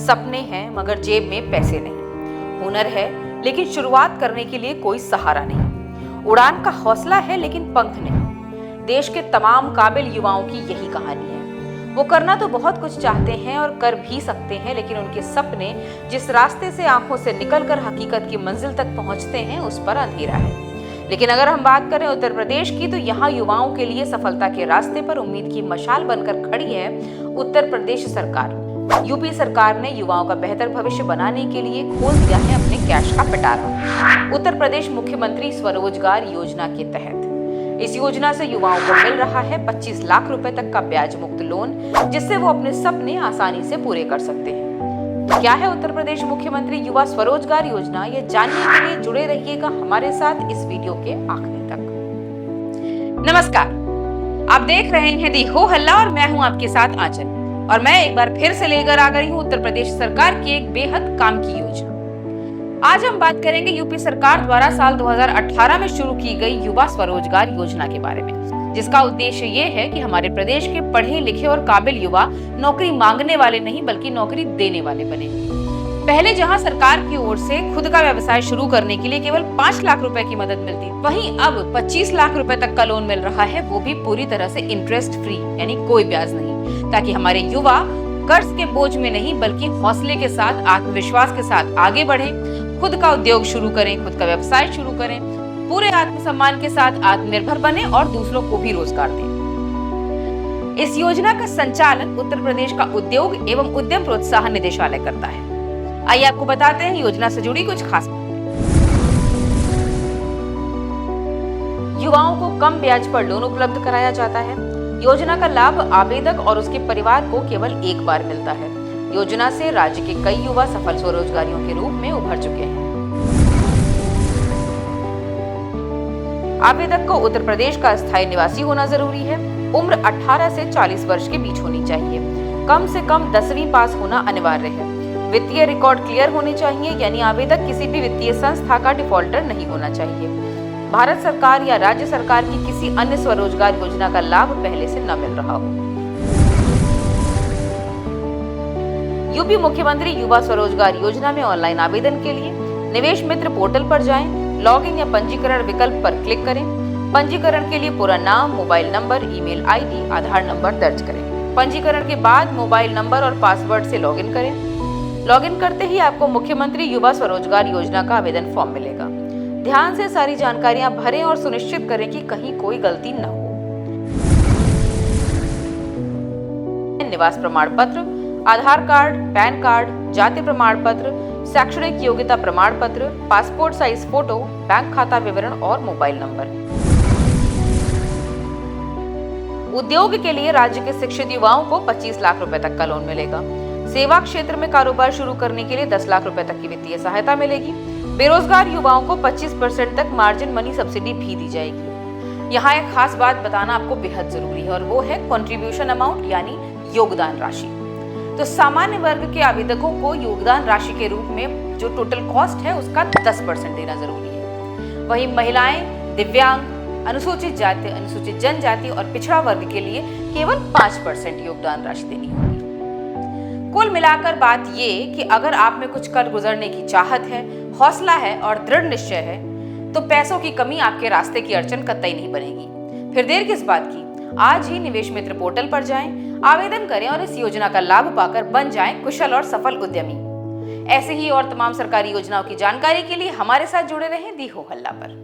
सपने हैं मगर जेब में पैसे नहीं, हुनर है लेकिन शुरुआत करने के लिए कोई सहारा नहीं, उड़ान का हौसला है लेकिन पंख नहीं। देश के तमाम काबिल युवाओं की यही कहानी है। वो करना तो बहुत कुछ चाहते हैं और कर भी सकते हैं, लेकिन उनके सपने जिस रास्ते से आंखों से निकलकर हकीकत की मंजिल तक पहुंचते हैं उस पर अंधेरा है। लेकिन अगर हम बात करें उत्तर प्रदेश की, तो यहाँ युवाओं के लिए सफलता के रास्ते पर उम्मीद की मशाल बनकर खड़ी है उत्तर प्रदेश सरकार। यूपी सरकार ने युवाओं का बेहतर भविष्य बनाने के लिए खोल दिया है अपने कैश का पिटारा। उत्तर प्रदेश मुख्यमंत्री स्वरोजगार योजना के तहत इस योजना से युवाओं को मिल रहा है 25 लाख रुपए तक का ब्याज मुक्त लोन, जिससे वो अपने सपने आसानी से पूरे कर सकते हैं। तो क्या है उत्तर प्रदेश मुख्यमंत्री युवा स्वरोजगार योजना, ये जानने के लिए जुड़े रहिएगा हमारे साथ इस वीडियो के आखिरी तक। नमस्कार, आप देख रहे हैं दी हो हल्ला और मैं हूं आपके साथ आंचल, और मैं एक बार फिर से लेकर आ गई हूं उत्तर प्रदेश सरकार की एक बेहद काम की योजना। आज हम बात करेंगे यूपी सरकार द्वारा साल 2018 में शुरू की गई युवा स्वरोजगार योजना के बारे में, जिसका उद्देश्य ये है कि हमारे प्रदेश के पढ़े लिखे और काबिल युवा नौकरी मांगने वाले नहीं बल्कि नौकरी देने वाले बने। पहले जहां सरकार की ओर से खुद का व्यवसाय शुरू करने के लिए केवल 5 लाख रुपए की मदद मिलती, वहीं अब 25 लाख रुपए तक का लोन मिल रहा है, वो भी पूरी तरह से इंटरेस्ट फ्री, यानी कोई ब्याज नहीं, ताकि हमारे युवा कर्ज के बोझ में नहीं बल्कि हौसले के साथ, आत्मविश्वास के साथ आगे बढ़े, खुद का उद्योग शुरू करें, खुद का व्यवसाय शुरू करें, पूरे आत्मसम्मान के साथ आत्मनिर्भर बने और दूसरों को भी रोजगार दें। इस योजना का संचालन उत्तर प्रदेश का उद्योग एवं उद्यम प्रोत्साहन निदेशालय करता है। आइए आपको बताते हैं योजना से जुड़ी कुछ खास बातें। युवाओं को कम ब्याज पर लोन उपलब्ध कराया जाता है। योजना का लाभ आवेदक और उसके परिवार को केवल एक बार मिलता है। योजना से राज्य के कई युवा सफल स्वरोजगारियों के रूप में उभर चुके हैं। आवेदक को उत्तर प्रदेश का स्थायी निवासी होना जरूरी है। उम्र 18 से 40 वर्ष के बीच होनी चाहिए। कम से कम 10वीं पास होना अनिवार्य है। वित्तीय रिकॉर्ड क्लियर होने चाहिए, यानी आवेदक किसी भी वित्तीय संस्था का डिफॉल्टर नहीं होना चाहिए। भारत सरकार या राज्य सरकार की किसी अन्य स्वरोजगार योजना का लाभ पहले से न मिल रहा हो। यूपी मुख्यमंत्री युवा स्वरोजगार योजना में ऑनलाइन आवेदन के लिए निवेश मित्र पोर्टल पर जाएं, लॉगिन या पंजीकरण विकल्प पर क्लिक करें। पंजीकरण के लिए पूरा नाम, मोबाइल नंबर, ईमेल आईडी, आधार नंबर दर्ज करें। पंजीकरण के बाद मोबाइल नंबर और पासवर्ड से लॉगिन करें। लॉगिन करते ही आपको मुख्यमंत्री युवा स्वरोजगार योजना का आवेदन फॉर्म मिलेगा। ध्यान से सारी जानकारियां भरें और सुनिश्चित करें कि कहीं कोई गलती न हो। निवास प्रमाण पत्र, आधार कार्ड, पैन कार्ड, जाति प्रमाण पत्र, शैक्षणिक योग्यता प्रमाण पत्र, पासपोर्ट साइज फोटो, बैंक खाता विवरण और मोबाइल नंबर। उद्योग के लिए राज्य के शिक्षित युवाओं को 25 लाख रुपए तक का लोन मिलेगा। सेवा क्षेत्र में कारोबार शुरू करने के लिए 10 लाख रुपए तक की वित्तीय सहायता मिलेगी। बेरोजगार युवाओं को 25% तक मार्जिन मनी सब्सिडी भी दी जाएगी। यहाँ एक खास बात बताना आपको बेहद जरूरी है, और वो है कंट्रीब्यूशन अमाउंट, यानी योगदान राशि। तो सामान्य वर्ग के आवेदकों को योगदान राशि के रूप में जो टोटल कॉस्ट है उसका 10% देना जरूरी है। वहीं महिलाएं, दिव्यांग, अनुसूचित जाति, अनुसूचित जनजाति और पिछड़ा वर्ग के लिए केवल 5% योगदान राशि देनी होगी। कुल मिलाकर बात ये कि अगर आप में कुछ कर गुजरने की चाहत है, हौसला है और दृढ़ निश्चय है, तो पैसों की कमी आपके रास्ते की अड़चन कतई नहीं बनेगी। फिर देर किस बात की, आज ही निवेश मित्र पोर्टल पर जाएं, आवेदन करें और इस योजना का लाभ पाकर बन जाएं कुशल और सफल उद्यमी। ऐसे ही और तमाम सरकारी योजनाओं की जानकारी के लिए हमारे साथ जुड़े रहें दी हो हल्ला पर।